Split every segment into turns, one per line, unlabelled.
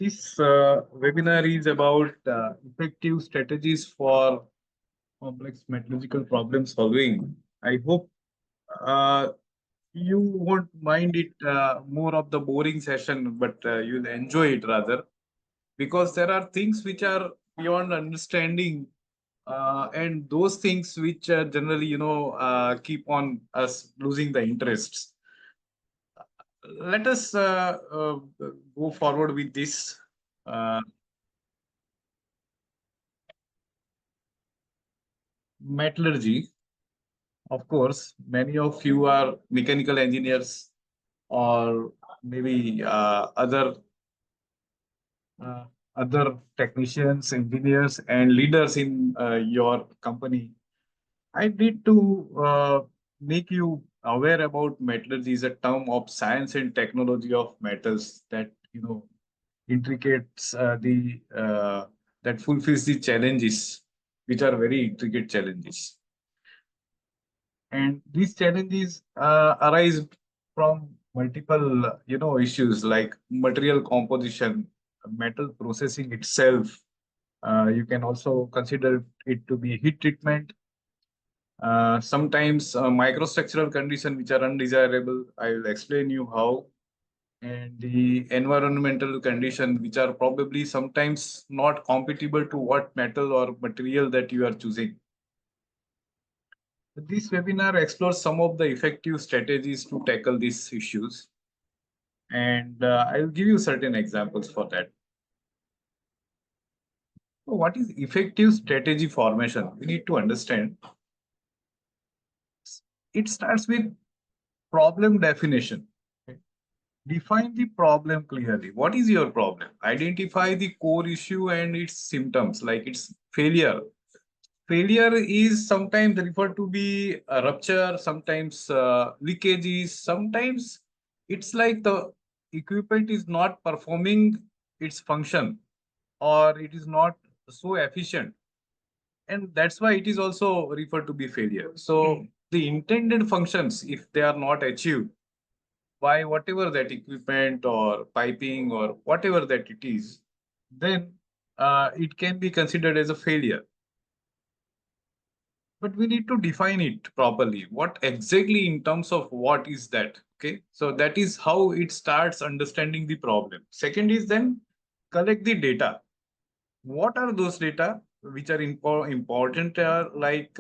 This webinar is about effective strategies for complex metallurgical problem solving. I hope uh, you won't mind it more of the boring session, but you'll enjoy it rather because there are things which are beyond understanding, and those things which generally, keep on us losing the interests. Let us go forward with this. Uh, Metallurgy, of course, many of you are mechanical engineers or maybe uh, other technicians, engineers, and leaders in your company. I need to make you aware about metallurgy is a term of science and technology of metals that intricates the that fulfills the challenges, which are very intricate challenges. And these challenges arise from multiple issues like material composition, metal processing itself. You can also consider it to be heat treatment, sometimes microstructural condition which are undesirable. I will explain you how. And the environmental condition which are probably sometimes not compatible to what metal or material that you are choosing. This webinar explores some of the effective strategies to tackle these issues, and I will give you certain examples for that. So what is effective strategy formation? We need to understand. It starts with problem definition. Okay. Define the problem clearly. What is your problem? Identify the core issue and its symptoms, like its failure. Failure is sometimes referred to be a rupture, sometimes leakages, sometimes it's like the equipment is not performing its function or it is not so efficient. And that's why it is also referred to be failure. So the intended functions, if they are not achieved by whatever that equipment or piping or whatever that it is, then it can be considered as a failure. But we need to define it properly. What exactly in terms of what is that? Okay. So that is how it starts understanding the problem. Second is then collect the data. What are those data which are important? Like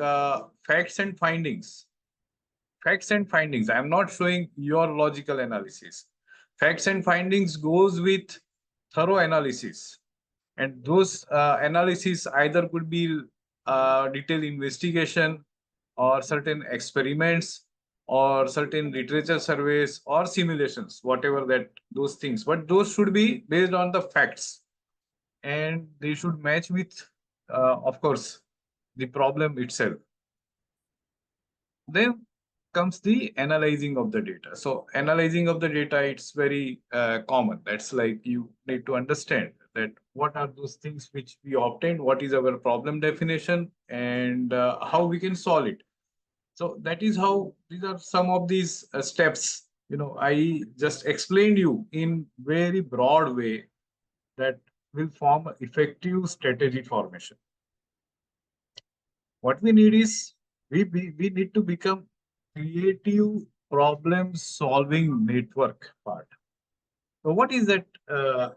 facts and findings. Facts and findings. I am not showing your logical analysis. Facts and findings goes with thorough analysis, and those analysis either could be detailed investigation or certain experiments or certain literature surveys or simulations, whatever that those things. But those should be based on the facts, and they should match with, of course, the problem itself. Then comes the analyzing of the data. So analyzing of the data, it's very common. That's like you need to understand that what are those things which we obtained, what is our problem definition, and how we can solve it. So that is how these are some of these steps. I just explained you in very broad way that will form effective strategy formation. What we need is we need to become creative problem solving network part. So what is that?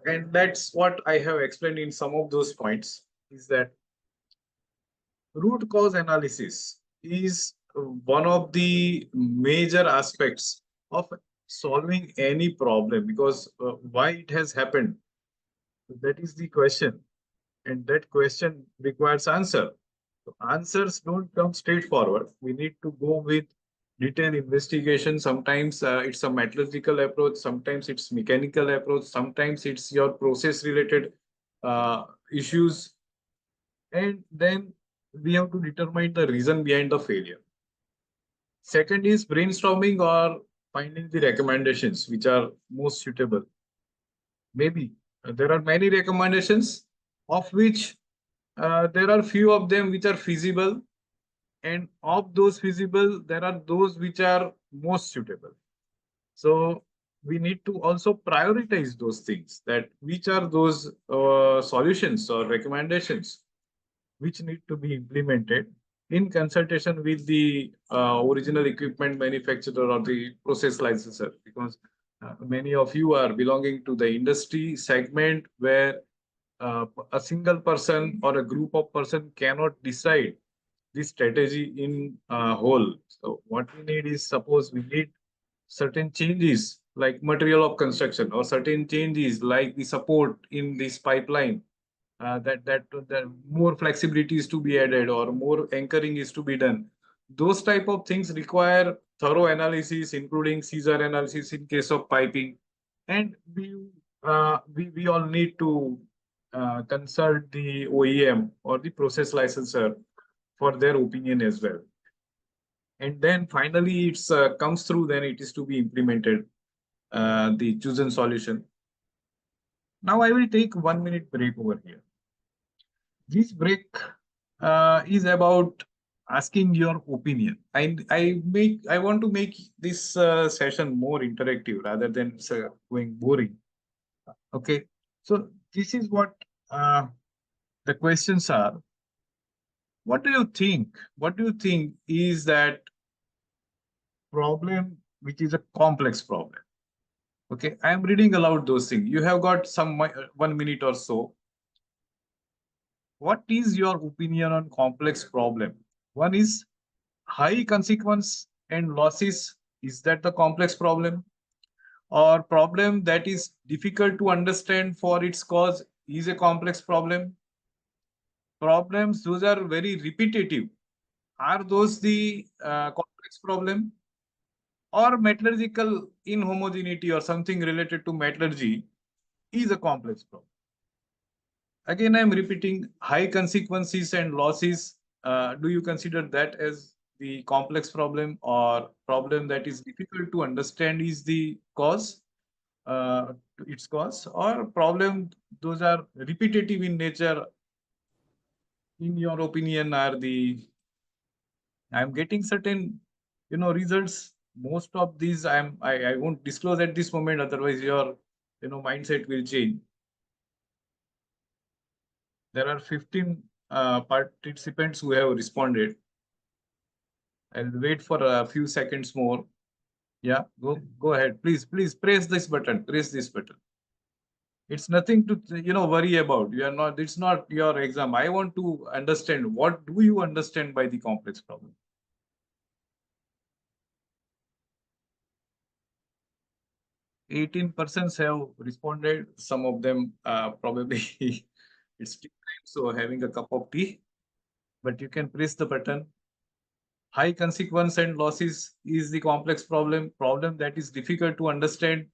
And that's what I have explained in some of those points, is that root cause analysis is one of the major aspects of solving any problem, because why it has happened, that is the question, and that question requires answer. So answers don't come straightforward. We need to go with detailed investigation. Sometimes it's a metallurgical approach, sometimes it's mechanical approach, sometimes it's your process related issues, and then we have to determine the reason behind the failure. Second is brainstorming or finding the recommendations which are most suitable. Maybe there are many recommendations, of which there are few of them which are feasible, and of those feasible, there are those which are most suitable. So we need to also prioritize those things, that which are those solutions or recommendations which need to be implemented in consultation with the original equipment manufacturer or the process licensor, because many of you are belonging to the industry segment where a single person or a group of person cannot decide this strategy in whole. So what we need is, suppose we need certain changes like material of construction, or certain changes like the support in this pipeline, that more flexibility is to be added or more anchoring is to be done. Those type of things require thorough analysis, including Caesar analysis in case of piping, and we all need to consult the OEM or the process licensor for their opinion as well. And then finally, it's comes through. Then it is to be implemented, the chosen solution. Now I will take 1 minute break over here. This break is about asking your opinion. I want to make this session more interactive rather than going boring. Okay, so this is what the questions are. What do you think? What do you think is that problem which is a complex problem? Okay, I am reading aloud those things. You have got some 1 minute or so. What is your opinion on complex problem? One is high consequence and losses. Is that the complex problem? Or problem that is difficult to understand for its cause is a complex problem? Problems those are very repetitive, are those the complex problem? Or metallurgical inhomogeneity or something related to metallurgy is a complex problem? Again, I'm repeating, high consequences and losses. Do you consider that as the complex problem, or problem that is difficult to understand is the cause, its cause, or problem those are repetitive in nature, in your opinion, are the, I'm getting certain, results. Most of these I won't disclose at this moment, otherwise your, mindset will change. There are 15 participants who have responded. I'll wait for a few seconds more. Yeah, go ahead. Please press this button. Press this button. It's nothing to worry about. You are not. It's not your exam. I want to understand, what do you understand by the complex problem? 18% have responded. Some of them probably it's tea time, so having a cup of tea. But you can press the button. High consequence and losses is the complex problem. Problem that is difficult to understand,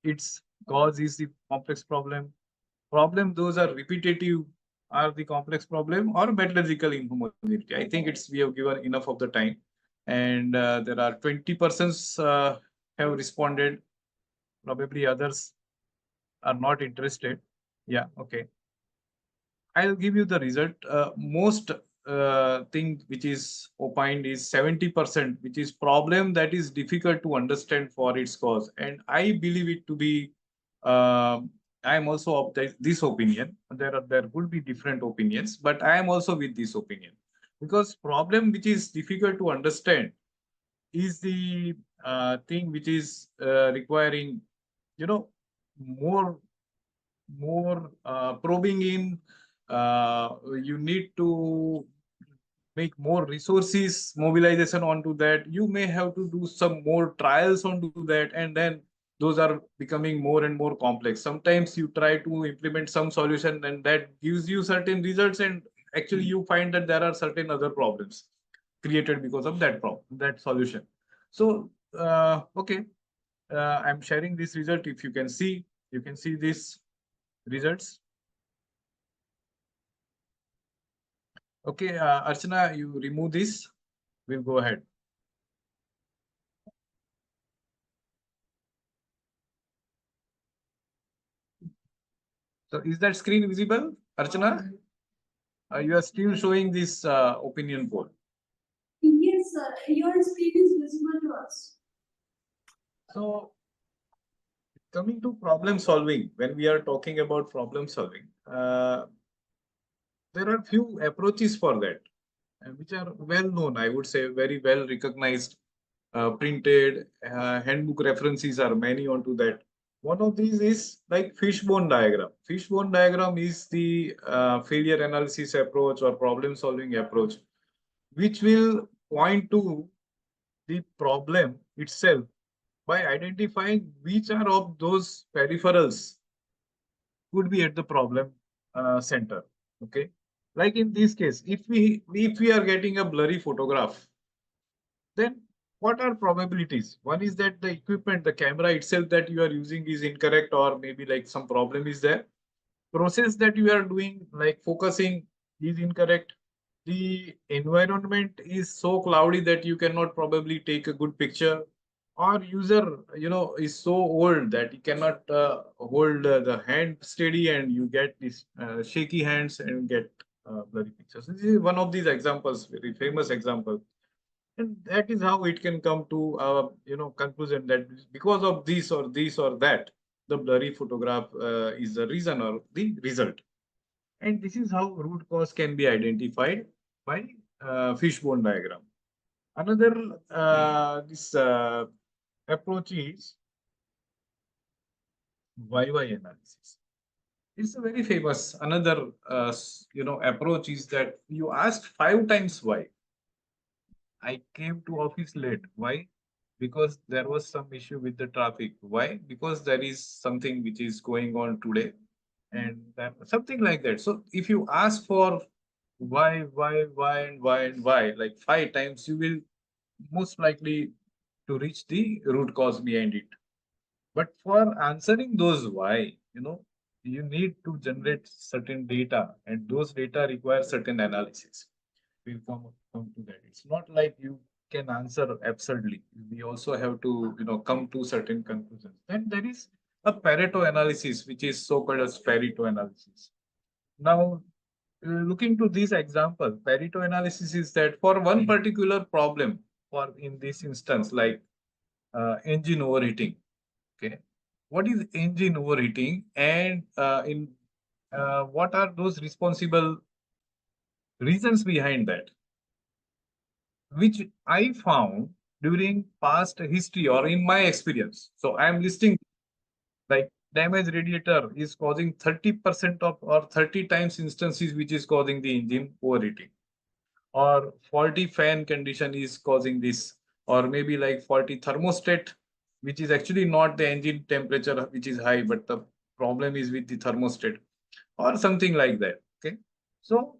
its cause is the complex problem. Problem those are repetitive are the complex problem, or metallurgical inhomogeneity. I think it's, we have given enough of the time, and there are 20% have responded. Probably others are not interested. Yeah, okay. I'll give you the result. Most thing which is opined is 70%, which is problem that is difficult to understand for its cause. And I believe it to be, I am also of this opinion. There could be different opinions, but I am also with this opinion, because problem which is difficult to understand is the thing which is requiring, more probing in. You need to make more resources mobilization onto that. You may have to do some more trials onto that, and then those are becoming more and more complex. Sometimes you try to implement some solution and that gives you certain results, and actually you find that there are certain other problems created because of that problem, that solution. So okay, I'm sharing this result. If you can see, you can see this results. Okay, Archana, you remove this. We'll go ahead. So is that screen visible, Archana? You are still showing this opinion poll.
Yes, sir. Your screen is visible to us.
So coming to problem solving, when we are talking about problem solving, there are few approaches for that, which are well known, I would say, very well recognized, printed, handbook references are many onto that. One of these is like fishbone diagram. Fishbone diagram is the failure analysis approach or problem solving approach, which will point to the problem itself by identifying which are of those peripherals could be at the problem center. Okay, like in this case, if we are getting a blurry photograph, then what are probabilities? One is that the equipment, the camera itself that you are using is incorrect, or maybe like some problem is there. Process that you are doing, like focusing, is incorrect. The environment is so cloudy that you cannot probably take a good picture, or user, is so old that he cannot hold the hand steady, and you get these shaky hands and get blurry pictures. This is one of these examples, very famous example, and that is how it can come to conclusion that because of this or that, the blurry photograph is the reason or the result. And this is how root cause can be identified by fishbone diagram. Another this approach is YY analysis. It's a very famous another approach is that you ask 5 times why. I came to office late. Why? Because there was some issue with the traffic. Why? Because there is something which is going on today, and that, something like that. So if you ask for why, like 5 times, you will most likely to reach the root cause behind it. But for answering those why, you need to generate certain data, and those data require certain analysis. We'll come to that. It's not like you can answer absurdly. We also have to, come to certain conclusions. Then there is a Pareto analysis, which is so-called as Pareto analysis. Now, looking to this example, Pareto analysis is that for one particular problem, for in this instance, like engine overheating. Okay, what is engine overheating, and in what are those responsible reasons behind that, which I found during past history or in my experience. So I am listing like damaged radiator is causing 30% of or 30 times instances which is causing the engine overheating, or faulty fan condition is causing this, or maybe like faulty thermostat, which is actually not the engine temperature which is high, but the problem is with the thermostat or something like that. Okay, so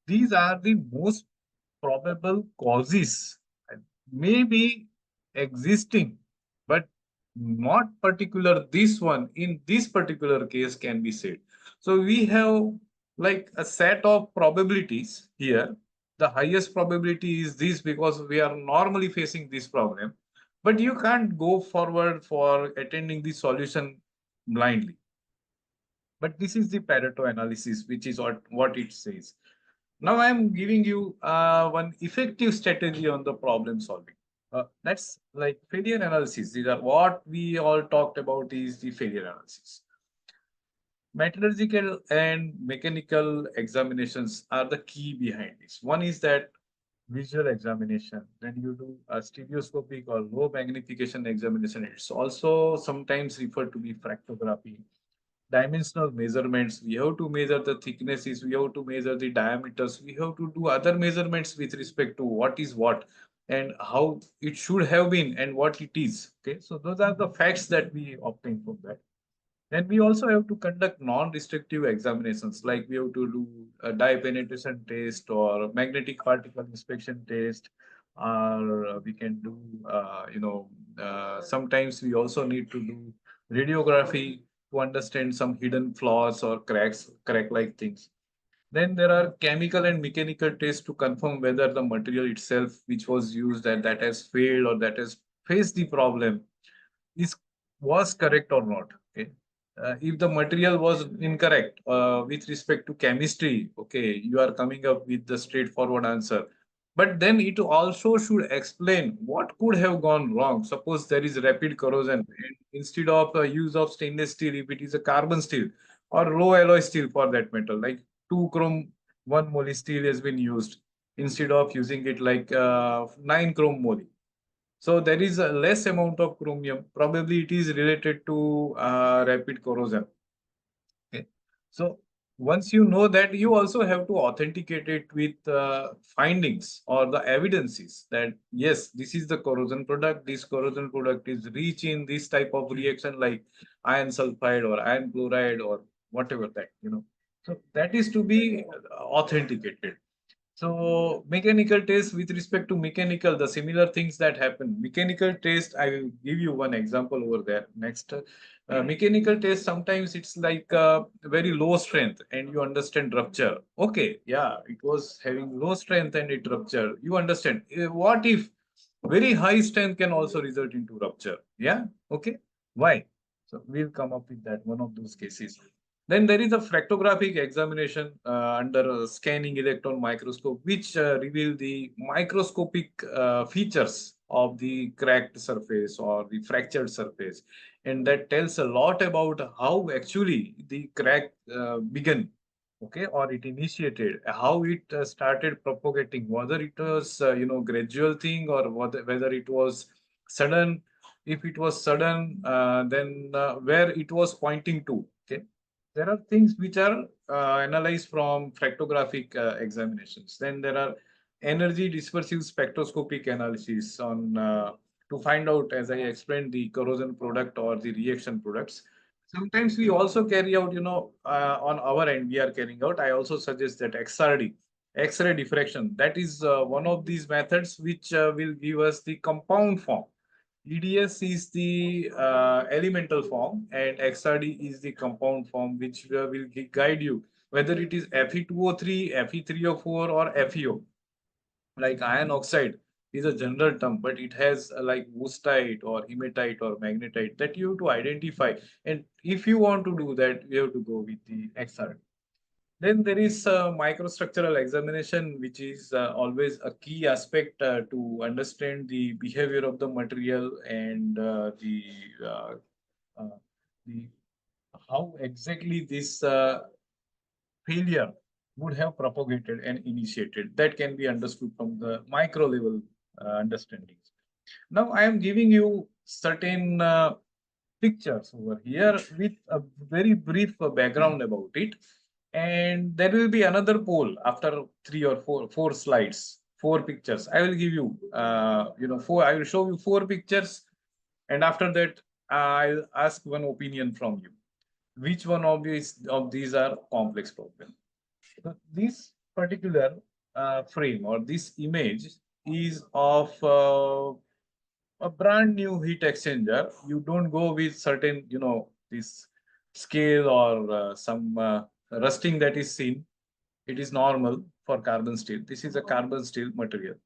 these are the most probable causes, may be existing, but not particular this one in this particular case can be said. So we have like a set of probabilities here. The highest probability is this because we are normally facing this problem, but you can't go forward for attending the solution blindly. But this is the Pareto analysis, which is what it says. Now I am giving you one effective strategy on the problem solving. That's like failure analysis. These are what we all talked about is the failure analysis. Metallurgical and mechanical examinations are the key behind this. One is that visual examination. Then you do a stereoscopic or low magnification examination. It's also sometimes referred to be fractography. Dimensional measurements, we have to measure the thicknesses, we have to measure the diameters, we have to do other measurements with respect to what is what and how it should have been and what it is. Okay, so those are the facts that we obtain from that. And we also have to conduct non-restrictive examinations, like we have to do a dye penetration test or magnetic particle inspection test, or we can do, sometimes we also need to do radiography to understand some hidden flaws or cracks, crack-like things. Then there are chemical and mechanical tests to confirm whether the material itself, which was used and that has failed or that has faced the problem, is was correct or not. Okay, if the material was incorrect with respect to chemistry, okay, you are coming up with the straightforward answer. But then it also should explain what could have gone wrong. Suppose there is rapid corrosion, and instead of use of stainless steel, if it is a carbon steel or low alloy steel for that metal, like 2 chrome 1 moly steel has been used instead of using it like 9 chrome moly. So there is a less amount of chromium. Probably it is related to rapid corrosion. Okay. So once you know that, you also have to authenticate it with findings or the evidences that yes, this is the corrosion product. This corrosion product is rich in this type of reaction like iron sulfide or iron chloride or whatever that. So that is to be authenticated. So mechanical test, with respect to mechanical, the similar things that happen. Mechanical test, I will give you one example over there. Next, mechanical test, sometimes it's like very low strength and you understand rupture. Okay, yeah, it was having low strength and it ruptured. You understand. What if very high strength can also result into rupture? Yeah, okay. Why? So we'll come up with that, one of those cases. Then there is a fractographic examination under a scanning electron microscope, which reveal the microscopic features of the cracked surface or the fractured surface. And that tells a lot about how actually the crack began, okay, or it initiated, how it started propagating, whether it was, gradual thing or whether it was sudden. If it was sudden, then where it was pointing to, okay. There are things which are analyzed from fractographic examinations. Then there are energy dispersive spectroscopic analysis on to find out, as I explained, the corrosion product or the reaction products. Sometimes we also carry out, on our end, we are carrying out. I also suggest that XRD, X-ray diffraction, that is one of these methods which will give us the compound form. EDS is the elemental form and XRD is the compound form, which will guide you whether it is Fe2O3, Fe3O4 or FeO. Like iron oxide is a general term, but it has like wustite or hematite or magnetite that you have to identify. And if you want to do that, you have to go with the XRD. Then there is microstructural examination, which is always a key aspect to understand the behavior of the material and uh, uh, the how exactly this failure would have propagated and initiated. That can be understood from the micro level understandings. Now I am giving you certain pictures over here with a very brief background about it. And there will be another poll after three or four slides, four pictures. I will give you, four. I will show you four pictures, and after that, I'll ask one opinion from you. Which one of these are complex problem? So this particular frame or this image is of a brand new heat exchanger. You don't go with certain, this scale or some rusting that is seen. It is normal for carbon steel. This is a carbon steel material.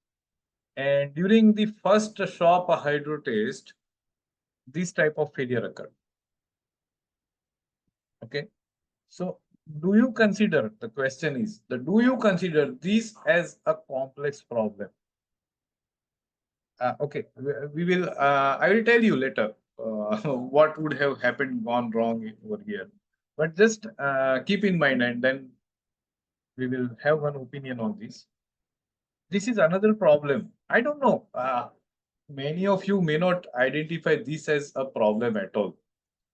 And during the first shop hydro test, this type of failure occurred. Okay. So do you consider, the question is, do you consider this as a complex problem? Okay, we will. I will tell you later what would have happened, gone wrong over here. But just keep in mind, and then we will have one opinion on this. This is another problem. I don't know. Many of you may not identify this as a problem at all,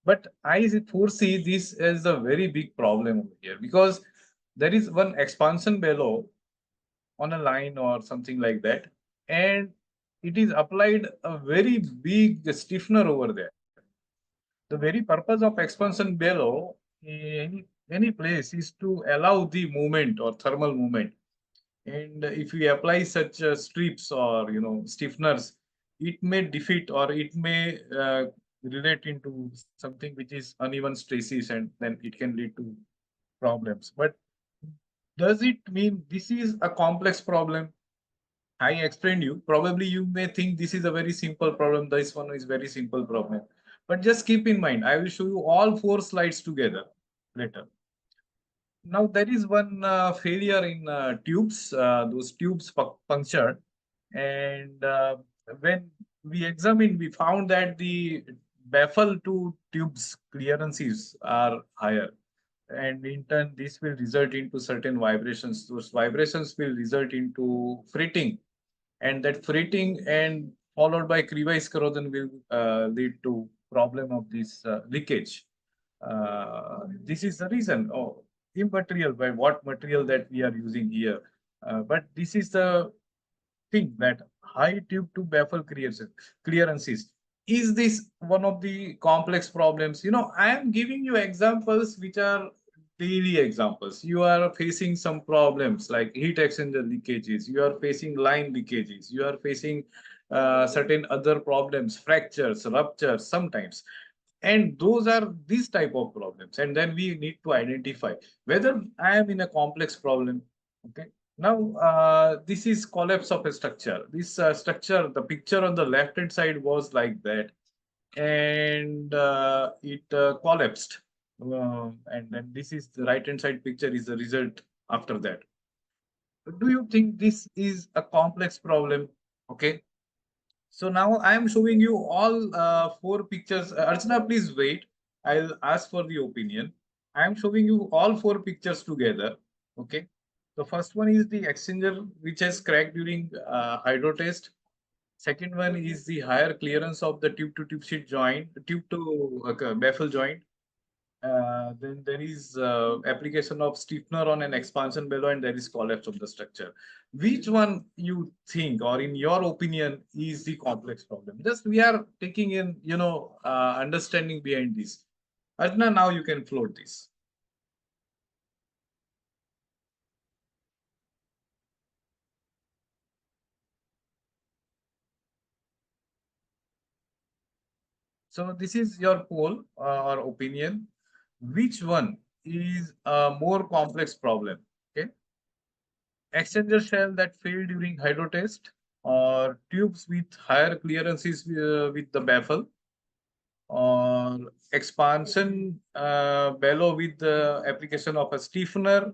but I foresee this as a very big problem over here because there is one expansion bellow on a line or something like that, and it is applied a very big stiffener over there. The very purpose of expansion bellow in any place is to allow the movement or thermal movement. And if we apply such strips or stiffeners, it may defeat or it may relate into something which is uneven stresses, and then it can lead to problems. But does it mean this is a complex problem? I explained you. Probably you may think this is a very simple problem. This one is very simple problem. But just keep in mind, I will show you all four slides together later. Now there is one failure in tubes. Those tubes punctured, and when we examined, we found that the baffle to tubes clearances are higher, and in turn, this will result into certain vibrations. Those vibrations will result into fritting, and that fritting and followed by crevice corrosion will lead to problem of this leakage. This is the reason. Oh, immaterial by what material that we are using here. But this is the thing that high tube to baffle clearances. Is this one of the complex problems? I am giving you examples which are daily examples. You are facing some problems like heat exchanger leakages. You are facing line leakages. You are facing certain other problems, fractures, ruptures sometimes, and those are these type of problems, and then we need to identify whether I am in a complex problem. Okay, now this is collapse of a structure. This structure, the picture on the left hand side was like that, and it collapsed, and then this is the right hand side picture is the result after that. Do you think this is a complex problem? Okay, so now I am showing you all four pictures. Archana, please wait. I'll ask for the opinion. I am showing you all four pictures together. Okay. The first one is the exchanger which has cracked during hydro test. Second one is the higher clearance of the tube to tube sheet joint, tube to baffle joint. Then there is application of stiffener on an expansion bellow, and there is collapse of the structure. Which one you think, or in your opinion, is the complex problem? Just we are taking in, understanding behind this. Arjuna, now you can float this. So this is your poll or opinion. Which one is a more complex problem? Okay, exchanger shell that failed during hydro test, or tubes with higher clearances with the baffle, or expansion bellow with the application of a stiffener,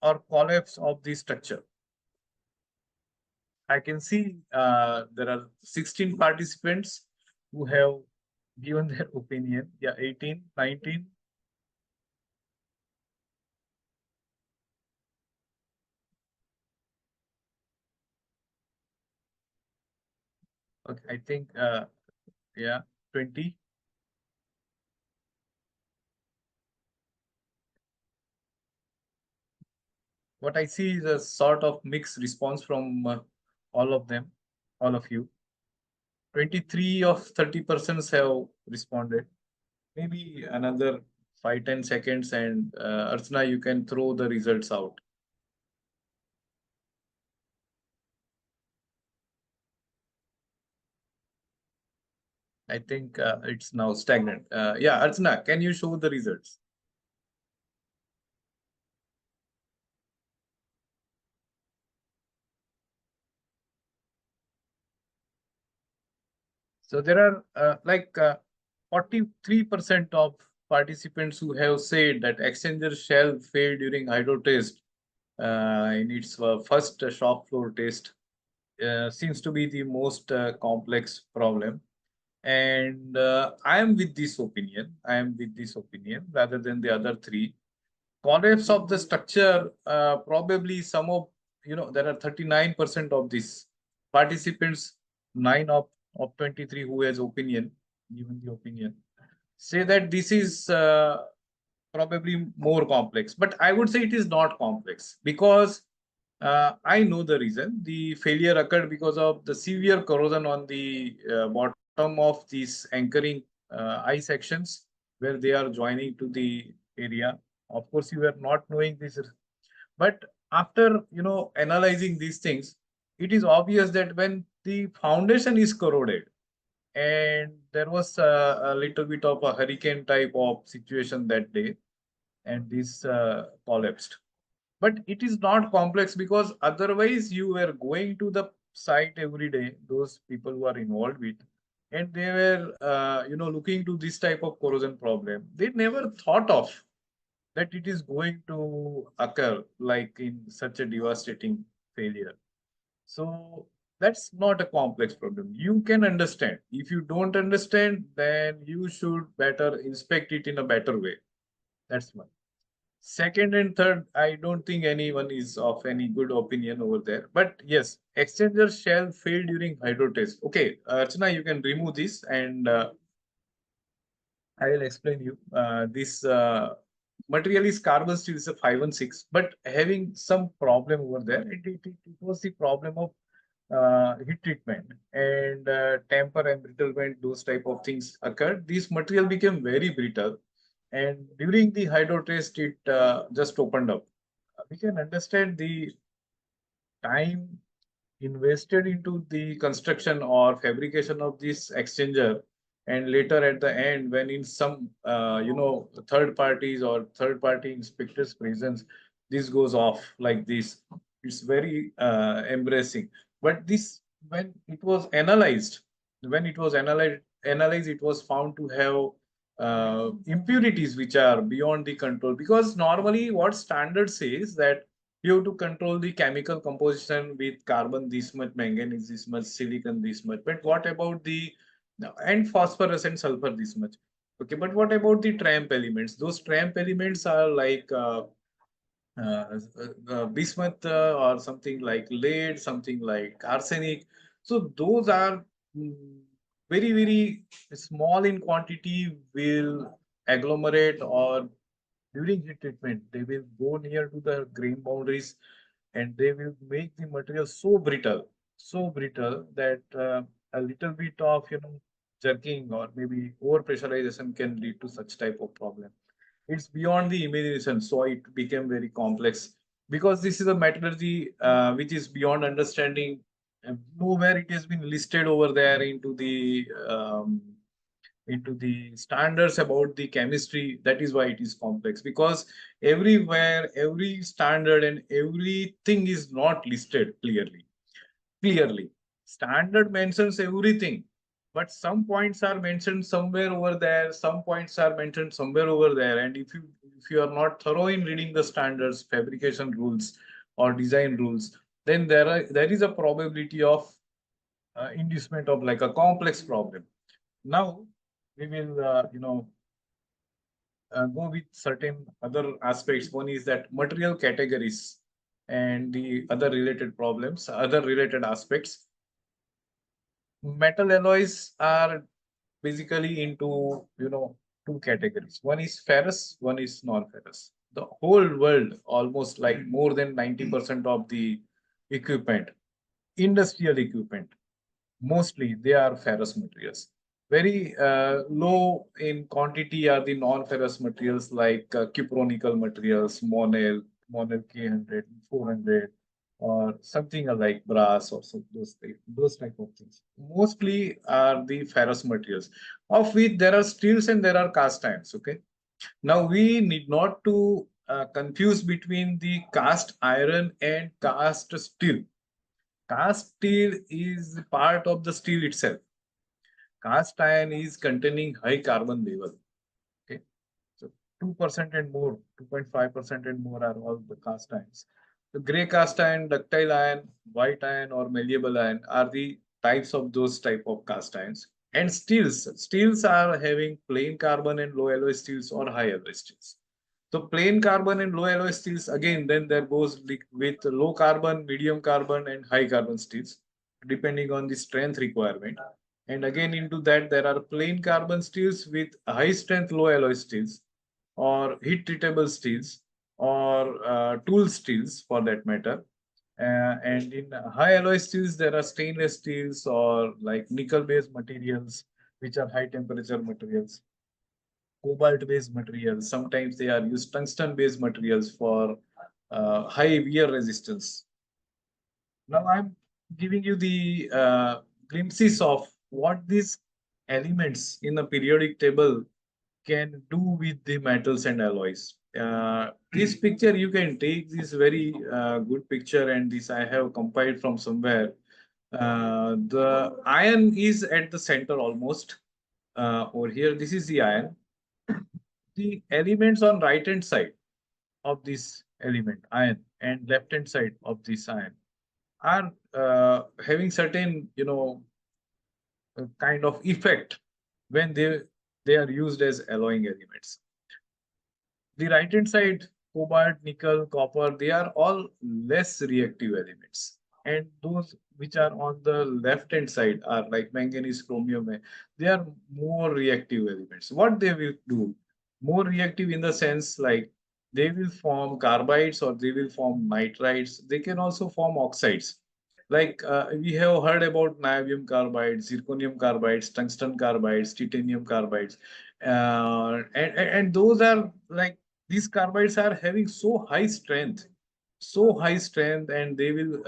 or collapse of the structure. I can see there are 16 participants who have given their opinion. Yeah, 18, 19. Okay, I think, yeah, 20. What I see is a sort of mixed response from all of them, all of you. 23 of 30% have responded. Maybe another 5-10 seconds, and Archana, you can throw the results out. I think it's now stagnant. Yeah, Archana, can you show the results? So there are 43% of participants who have said that exchanger shell failed during hydro test in its first shop floor test. Seems to be the most complex problem. And I am with this opinion. I am with this opinion rather than the other three. Collapse of the structure, probably some of, there are 39% of these participants, 9 of 23 who has opinion, given the opinion, say that this is probably more complex. But I would say it is not complex because I know the reason. The failure occurred because of the severe corrosion on the bottom of these anchoring eye sections where they are joining to the area. Of course, you are not knowing this, but after analyzing these things, it is obvious that when the foundation is corroded, and there was a little bit of a hurricane type of situation that day, and this collapsed. But it is not complex because otherwise you were going to the site every day, those people who are involved with, and they were looking to this type of corrosion problem. They never thought of that it is going to occur like in such a devastating failure. So that's not a complex problem. You can understand. If you don't understand, then you should better inspect it in a better way. That's one. Second and third, I don't think anyone is of any good opinion over there. But yes, exchanger shall fail during hydro test. Okay, Archana, you can remove this and I will explain you. This material is carbon steel is a 516, but having some problem over there. It was the problem of heat treatment and temper embrittlement, those type of things occurred. This material became very brittle, and during the hydro test, it just opened up. We can understand the time invested into the construction or fabrication of this exchanger, and later at the end when in some third parties or third party inspectors presence, this goes off like this. It's very embarrassing. But this, when it was analyzed, it was found to have impurities which are beyond the control, because normally what standard says that you have to control the chemical composition with carbon this much, manganese this much, silicon this much. But what about the and phosphorus and sulfur this much? Okay, but what about the tramp elements? Those tramp elements are like bismuth or something like lead, something like arsenic. So those are very, very small in quantity, will agglomerate, or during heat treatment, they will go near to the grain boundaries and they will make the material so brittle that a little bit of jerking or maybe over pressurization can lead to such type of problem. It's beyond the imagination, so it became very complex because this is a metallurgy which is beyond understanding. Nowhere it has been listed over there into the standards about the chemistry. That is why it is complex, because everywhere every standard and everything is not listed clearly. Standard mentions everything, but some points are mentioned somewhere over there, some points are mentioned somewhere over there. And if you are not thorough in reading the standards, fabrication rules or design rules, then there is a probability of inducement of like a complex problem. Now we will go with certain other aspects. One is that material categories and the other related problems, other related aspects. Metal alloys are basically into two categories. One is ferrous, one is non-ferrous. The whole world, almost like more than 90% of the equipment, industrial equipment, mostly they are ferrous materials. Very low in quantity are the non-ferrous materials like cupronickel materials, Monel K100, 400, or something like brass or so, those type of things. Mostly are the ferrous materials, of which there are steels and there are cast irons. Okay, now we need not to confuse between the cast iron and cast steel. Cast steel is part of the steel itself. Cast iron is containing high carbon level. Okay, so 2% and more, 2.5% and more are all the cast irons. The gray cast iron, ductile iron, white iron, or malleable iron are the types of those type of cast irons. And steels are having plain carbon and low alloy steels or high alloy steels. So plain carbon and low alloy steels, again, then there goes with low carbon, medium carbon, and high carbon steels, depending on the strength requirement. And again, into that, there are plain carbon steels with high strength low alloy steels, or heat treatable steels, or tool steels for that matter. And in high alloy steels, there are stainless steels or like nickel based materials, which are high temperature materials, cobalt based materials. Sometimes they are used tungsten based materials for high wear resistance. Now I'm giving you the glimpses of what these elements in the periodic table can do with the metals and alloys. This picture you can take this very good picture, and this I have compiled from somewhere. The iron is at the center almost over here. This is the iron. The elements on right hand side. of this element, iron, and left hand side of this iron are having certain, kind of effect when they are used as alloying elements. The right hand side, cobalt, nickel, copper, they are all less reactive elements. And those which are on the left hand side are like manganese, chromium, they are more reactive elements. What they will do? More reactive in the sense like they will form carbides or they will form nitrides. They can also form oxides. Like we have heard about niobium carbides, zirconium carbides, tungsten carbides, titanium carbides. And those are like these carbides are having so high strength, and they will,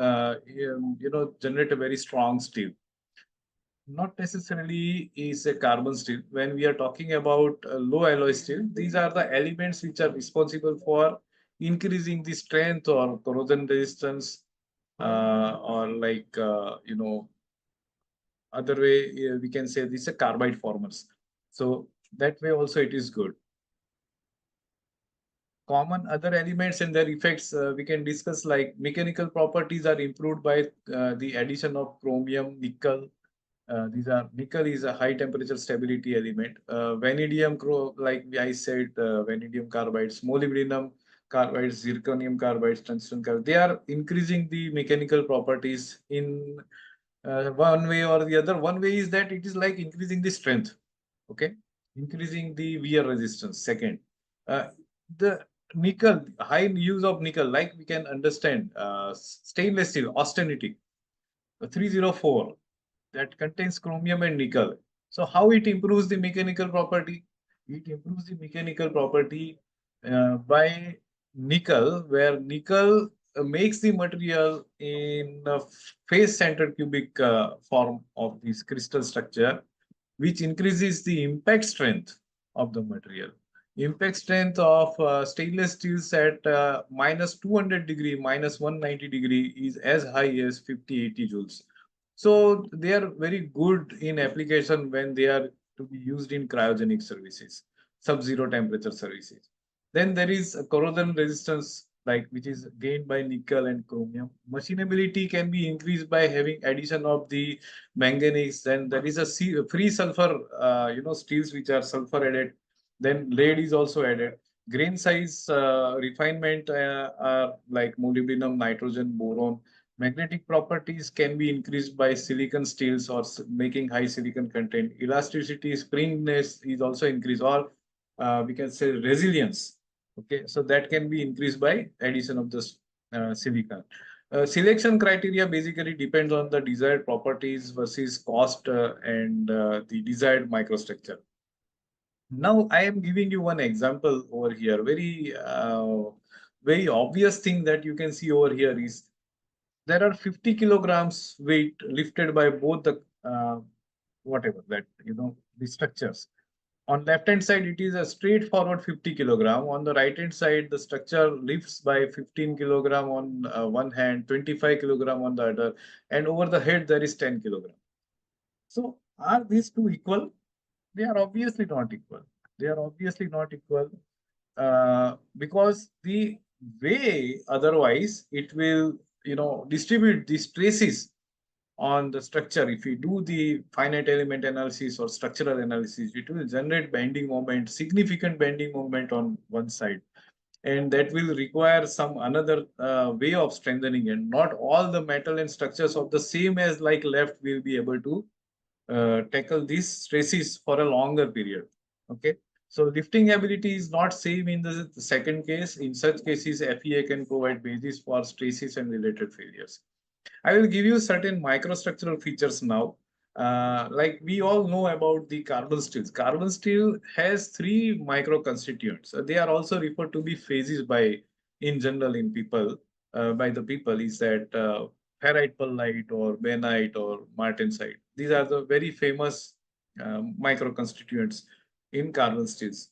generate a very strong steel. Not necessarily is a carbon steel. When we are talking about low alloy steel, these are the elements which are responsible for increasing the strength or corrosion resistance, or like, other way, we can say this is a carbide formers. So that way also it is good. Common other elements and their effects, we can discuss, like mechanical properties are improved by the addition of chromium, nickel. These are nickel is a high temperature stability element. Vanadium, like I said, vanadium carbides, molybdenum carbides, zirconium carbides, tungsten carbides. They are increasing the mechanical properties in one way or the other. One way is that it is like increasing the strength. Okay, increasing the wear resistance. Second, uh, the nickel, high use of nickel, like we can understand, stainless steel, austenity, 304, that contains chromium and nickel. So how it improves the mechanical property? It improves the mechanical property by nickel, where nickel makes the material in a face-centered cubic form of this crystal structure, which increases the impact strength of the material. Impact strength of stainless steels at minus 200 degree, minus 190 degree is as high as 50-80 joules. So they are very good in application when they are to be used in cryogenic services, sub-zero temperature services. Then there is a corrosion resistance, like which is gained by nickel and chromium. Machinability can be increased by having addition of the manganese. Then there is a free sulfur, steels which are sulfur added. Then lead is also added. Grain size refinement are like molybdenum, nitrogen, boron. Magnetic properties can be increased by silicon steels or making high silicon content. Elasticity, springiness is also increased, or we can say resilience. Okay, so that can be increased by addition of this silicon. Selection criteria basically depends on the desired properties versus cost, and the desired microstructure. Now, I am giving you one example over here. Very obvious thing that you can see over here is there are 50 kilograms weight lifted by both the whatever that the structures. On left hand side, it is a straightforward 50 kilogram. On the right hand side, the structure lifts by 15 kilogram on one hand, 25 kilogram on the other, and over the head there is 10 kilogram. So are these two equal? They are obviously not equal. They are obviously not equal, because the way otherwise it will distribute the stresses on the structure. If we do the finite element analysis or structural analysis, it will generate bending moment, significant bending moment on one side, and that will require some another way of strengthening, and not all the metal and structures of the same as like left will be able to tackle these stresses for a longer period. Okay. So lifting ability is not same in the second case. In such cases, FEA can provide basis for stresses and related failures. I will give you certain microstructural features now. Like we all know about the carbon steels. Carbon steel has three micro constituents. They are also referred to be phases by, in general, in people, by the people, is that ferrite pearlite or benite or martensite. These are the very famous micro constituents in carbon steels.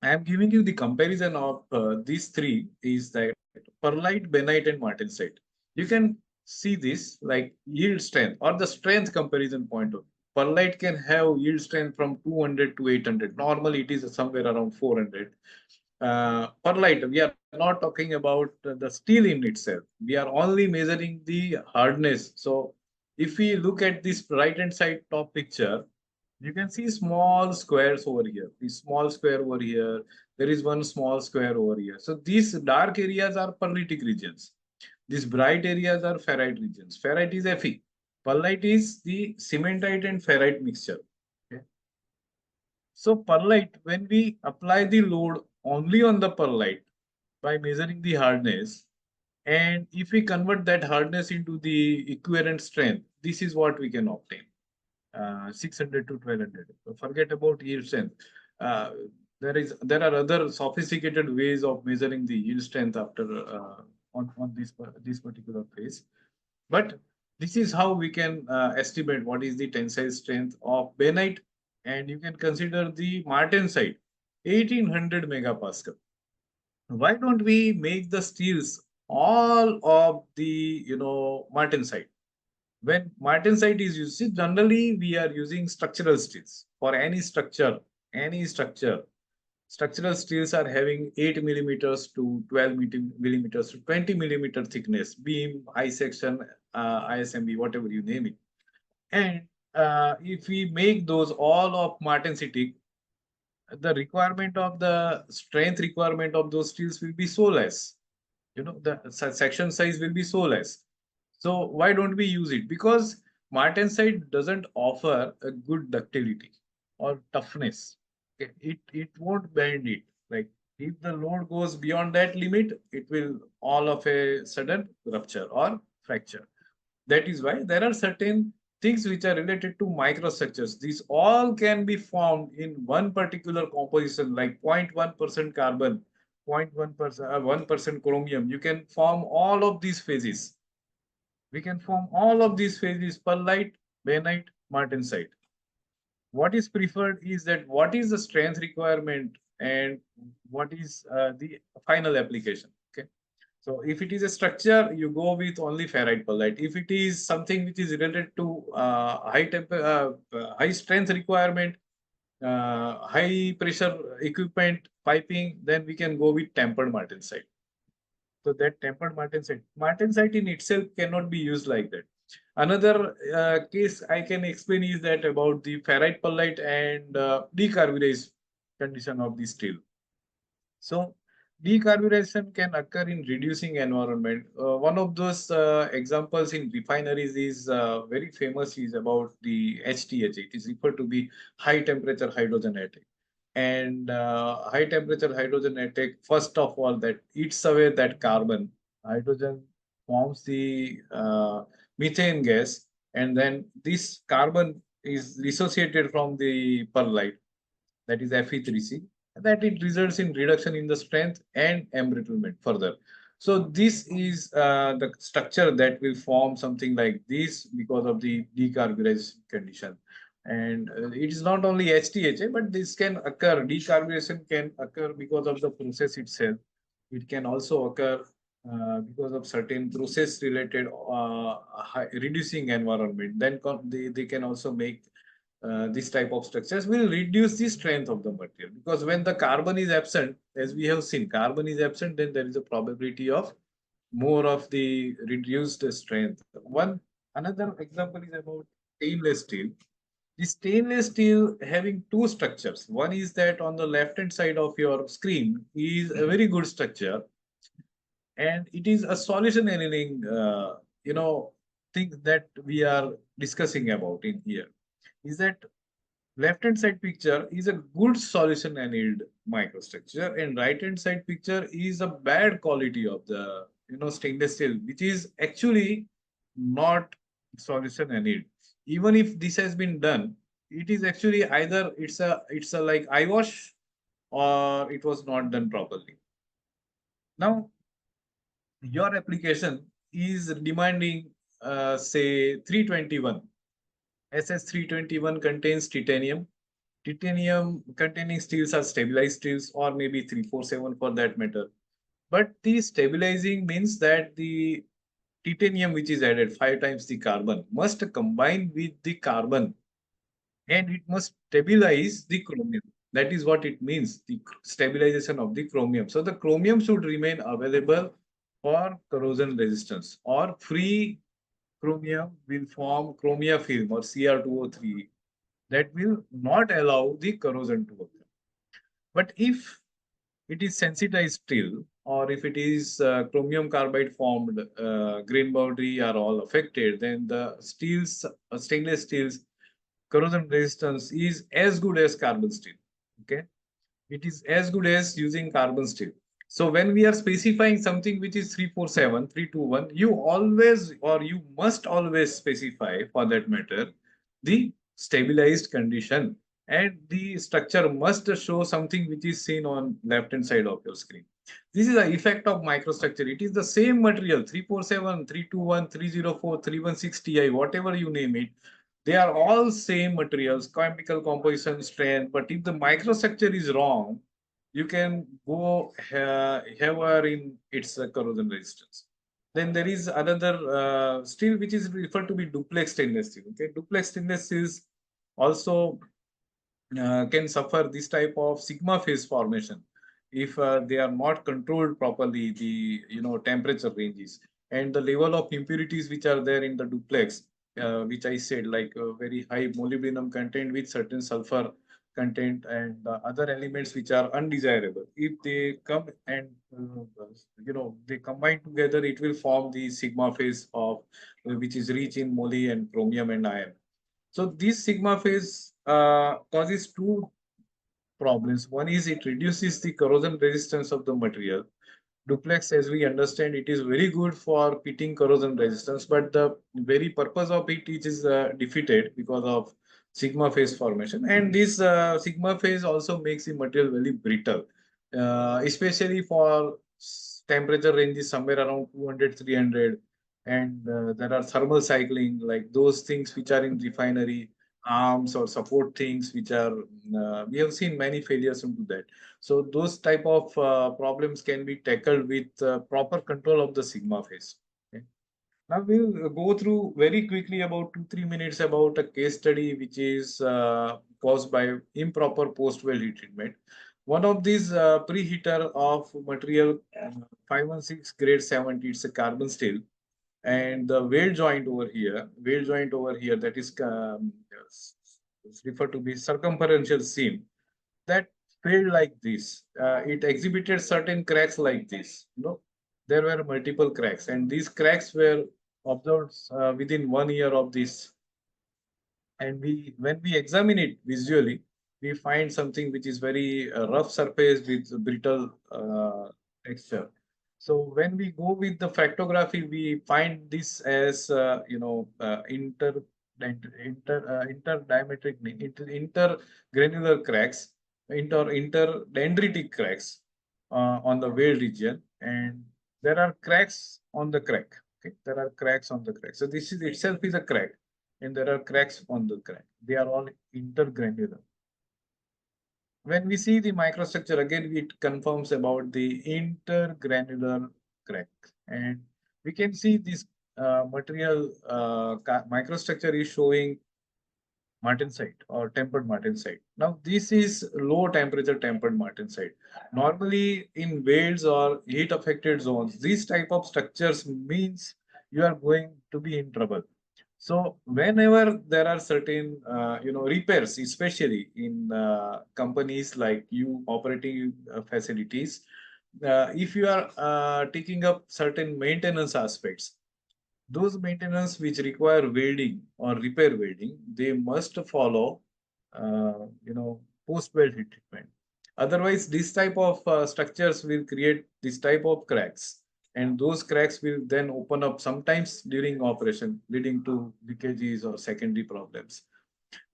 I am giving you the comparison of these three is that perlite, benite, and martensite. You can see this like yield strength or the strength comparison point of view. Perlite can have yield strength from 200 to 800. Normally, it is somewhere around 400. perlite, we are not talking about the steel in itself. We are only measuring the hardness. So if we look at this right hand side top picture, you can see small squares over here. This small square over here. There is one small square over here. So these dark areas are perlitic regions. These bright areas are ferrite regions. Ferrite is Fe. Perlite is the cementite and ferrite mixture. Okay. So perlite, when we apply the load only on the perlite by measuring the hardness, and if we convert that hardness into the equivalent strength, this is what we can obtain. 600 to 1200. So forget about yield strength. Uh, there are other sophisticated ways of measuring the yield strength after on this particular phase. But this is how we can estimate what is the tensile strength of benite, and you can consider the martensite, 1800 megapascal. Why don't we make the steels all of the martensite? When martensite is used, see, generally we are using structural steels for any structure. Structural steels are having 8 millimeters to 12 millimeters to 20 millimeter thickness, beam, I section, ISMB, whatever you name it. And if we make those all of martensitic, the requirement of the strength requirement of those steels will be so less. The section size will be so less. So why don't we use it? Because martensite doesn't offer a good ductility or toughness. Okay, it won't bend it. Like if the load goes beyond that limit, it will all of a sudden rupture or fracture. That is why there are certain things which are related to microstructures. These all can be formed in one particular composition, like 0.1% carbon, 0.1%, 1% chromium. You can form all of these phases. We can form all of these phases: perlite, bainite, martensite. What is preferred is that what is the strength requirement and what is the final application. Okay. So if it is a structure, you go with only ferrite perlite. If it is something which is related to high strength requirement, high pressure equipment, piping, then we can go with tempered martensite. So that tempered martensite in itself cannot be used like that. Another case I can explain is that about the ferrite perlite and decarburized condition of the steel. So decarburization can occur in reducing environment. One of those examples in refineries is very famous is about the HTH. It is referred to be high temperature hydrogen attack. And high temperature hydrogen attack, first of all, that eats away that carbon. Hydrogen forms the methane gas, and then this carbon is dissociated from the perlite, that is Fe3C, that it results in reduction in the strength and embrittlement further. So this is the structure that will form something like this because of the decarburization condition. And it is not only HTHA, but this can occur, decarburization can occur because of the process itself. It can also occur because of certain process related reducing environment. Then they can also make this type of structures will reduce the strength of the material, because when the carbon is absent, as we have seen, carbon is absent, then there is a probability of more of the reduced strength. Another example is about stainless steel. The stainless steel having two structures. One is that on the left hand side of your screen is a very good structure, and it is a solution annealing thing that we are discussing about in here. Is that left hand side picture is a good solution annealed microstructure, and right hand side picture is a bad quality of the stainless steel, which is actually not solution annealed. Even if this has been done, it is actually either it's a like eyewash, or it was not done properly. Now your application is demanding say 321. SS321 contains titanium. Titanium containing steels are stabilized steels, or maybe 347 for that matter. But the stabilizing means that the titanium which is added 5 times the carbon must combine with the carbon, and it must stabilize the chromium. That is what it means, the stabilization of the chromium. So the chromium should remain available for corrosion resistance, or free chromium will form chromia film or Cr2O3 that will not allow the corrosion to occur. But if it is sensitized steel, or if it is chromium carbide formed, grain boundary are all affected, then the steels, stainless steels corrosion resistance is as good as carbon steel. Okay, it is as good as using carbon steel. So when we are specifying something which is 347, 321, you always, or you must always specify for that matter the stabilized condition, and the structure must show something which is seen on left hand side of your screen. This is the effect of microstructure. It is the same material, 347, 321, 304, 316 Ti, whatever you name it. They are all same materials, chemical composition, strength. But if the microstructure is wrong, you can go heavier in its corrosion resistance. Then there is another steel which is referred to be duplex stainless steel. Okay, duplex stainless steel also can suffer this type of sigma phase formation if they are not controlled properly, the temperature ranges and the level of impurities which are there in the duplex, which I said, like very high molybdenum content with certain sulfur content and other elements which are undesirable. If they come and they combine together, it will form the sigma phase of which is rich in moly and chromium and iron. So this sigma phase causes two problems. One is it reduces the corrosion resistance of the material. Duplex, as we understand, it is very good for pitting corrosion resistance, but the very purpose of it is defeated because of sigma phase formation. And this sigma phase also makes the material very brittle, especially for temperature ranges somewhere around 200, 300. And there are thermal cycling, like those things which are in refinery arms or support things, which are we have seen many failures into that. So those type of problems can be tackled with proper control of the sigma phase. Okay. Now we'll go through very quickly about 2-3 minutes about a case study which is caused by improper post-well heat treatment. One of these preheater of material 516 grade 70, it's a carbon steel, and the weld joint over here, that is referred to be circumferential seam, that failed like this. It exhibited certain cracks like this. There were multiple cracks, and these cracks were observed within 1 year of this. And when we examine it visually, we find something which is very rough surface with brittle texture. So when we go with the fractography, we find this as interdiametric, intergranular cracks, interdendritic cracks on the weld region, and there are cracks on the crack. Okay, there are cracks on the crack. So this is itself is a crack, and there are cracks on the crack. They are all intergranular. When we see the microstructure again, it confirms about the intergranular crack, and we can see this material microstructure is showing martensite or tempered martensite. Now, this is low temperature tempered martensite. Normally, in welds or heat affected zones, these type of structures means you are going to be in trouble. So whenever there are certain repairs, especially in companies like you operating facilities, if you are taking up certain maintenance aspects, those maintenance which require welding or repair welding, they must follow, post-weld heat treatment. Otherwise, this type of structures will create this type of cracks, and those cracks will then open up sometimes during operation, leading to leakages or secondary problems.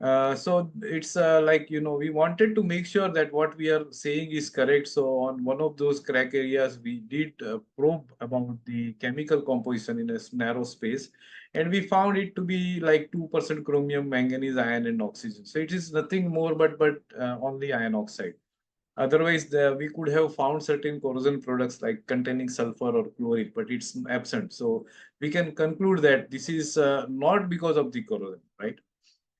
So it's like, we wanted to make sure that what we are saying is correct. So on one of those crack areas, we did probe about the chemical composition in a narrow space, and we found it to be like 2% chromium, manganese, iron, and oxygen. So it is nothing more but only iron oxide. Otherwise, we could have found certain corrosion products like containing sulfur or chlorine, but it's absent. So we can conclude that this is not because of the corrosion, right?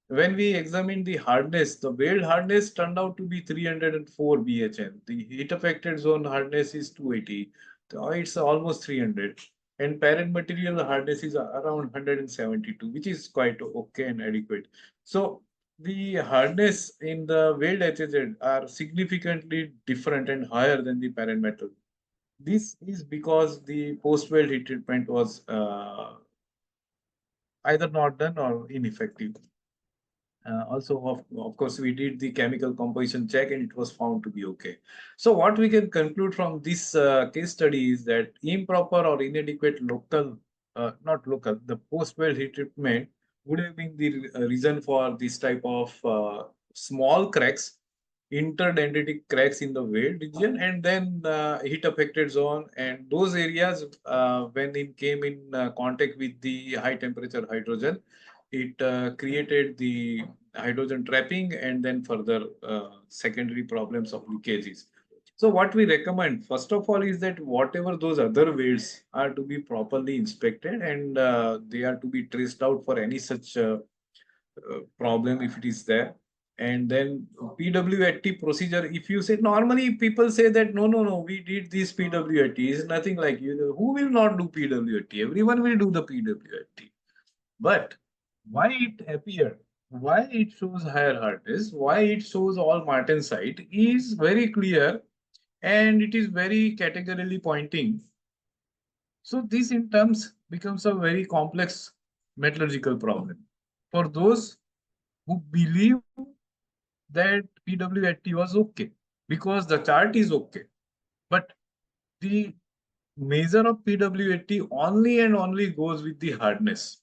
When we examined the hardness, the weld hardness turned out to be 304 BHN. The heat affected zone hardness is 280. So it's almost 300. And parent material hardness is around 172, which is quite okay and adequate. So the hardness in the weld HZ are significantly different and higher than the parent metal. This is because the post-weld heat treatment was either not done or ineffective. Also, of course, we did the chemical composition check and it was found to be okay. So what we can conclude from this case study is that improper or inadequate not local, the post-well heat treatment would have been the reason for this type of small cracks, interdendritic cracks in the weld region, and then heat affected zone. And those areas, when it came in contact with the high temperature hydrogen, it created the hydrogen trapping and then further secondary problems of leakages. So what we recommend, first of all, is that whatever those other welds are to be properly inspected and they are to be traced out for any such problem if it is there. And then PWHT procedure, if you say, normally people say that no, we did this PWHT, is nothing like you know, who will not do PWHT? Everyone will do the PWHT. But why it appeared, why it shows higher hardness, why it shows all martensite is very clear and it is very categorically pointing. So this in terms becomes a very complex metallurgical problem. For those who believe that PWHT was okay because the chart is okay, but the measure of PWHT only and only goes with the hardness.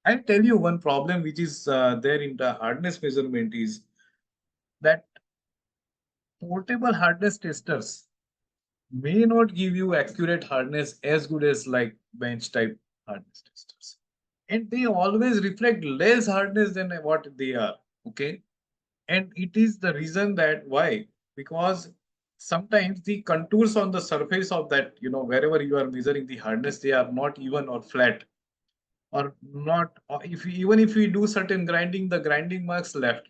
I'll tell you one problem which is there in the hardness measurement is that portable hardness testers may not give you accurate hardness as good as like bench type hardness testers. And they always reflect less hardness than what they are. Okay. And it is the reason that why? Because sometimes the contours on the surface of that, wherever you are measuring the hardness, they are not even or flat or not. Or even if we do certain grinding, the grinding marks left.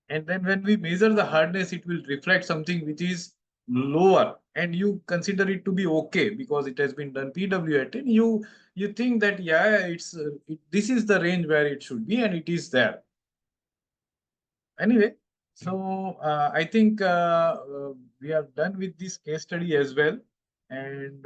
And then when we measure the hardness, it will reflect something which is lower, and you consider it to be okay because it has been done PWAT. And you think that yeah, this is the range where it should be, and it is there. Anyway, so I think we are done with this case study as well. And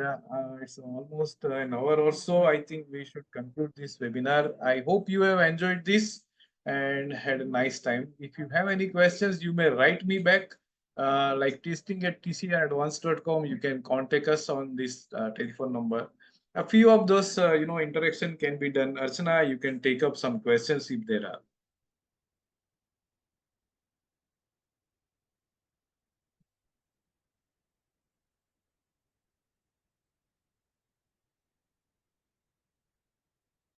it's almost an hour or so. I think we should conclude this webinar. I hope you have enjoyed this and had a nice time. If you have any questions, you may write me back, like testing@tcradvanced.com. You can contact us on this telephone number. A few of those, interaction can be done. Archana, you can take up some questions if there are.